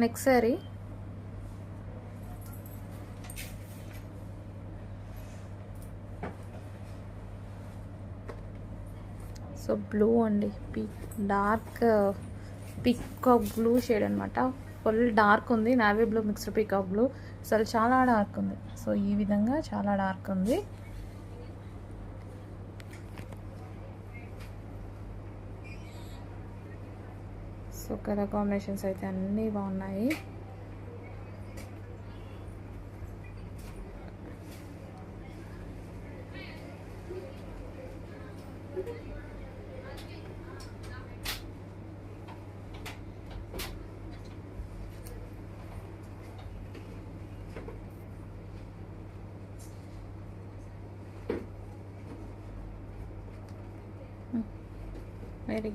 Next sorry so blue అండి, dark peacock blue shade అనమాట. Full dark ఉంది, navy blue mixed peacock blue. అసలు చాలా డార్క్ ఉంది. సో ఈ విధంగా చాలా డార్క్ ఉంది. సో కలర్ కాంబినేషన్స్ అయితే అన్నీ బాగున్నాయి. వెరీ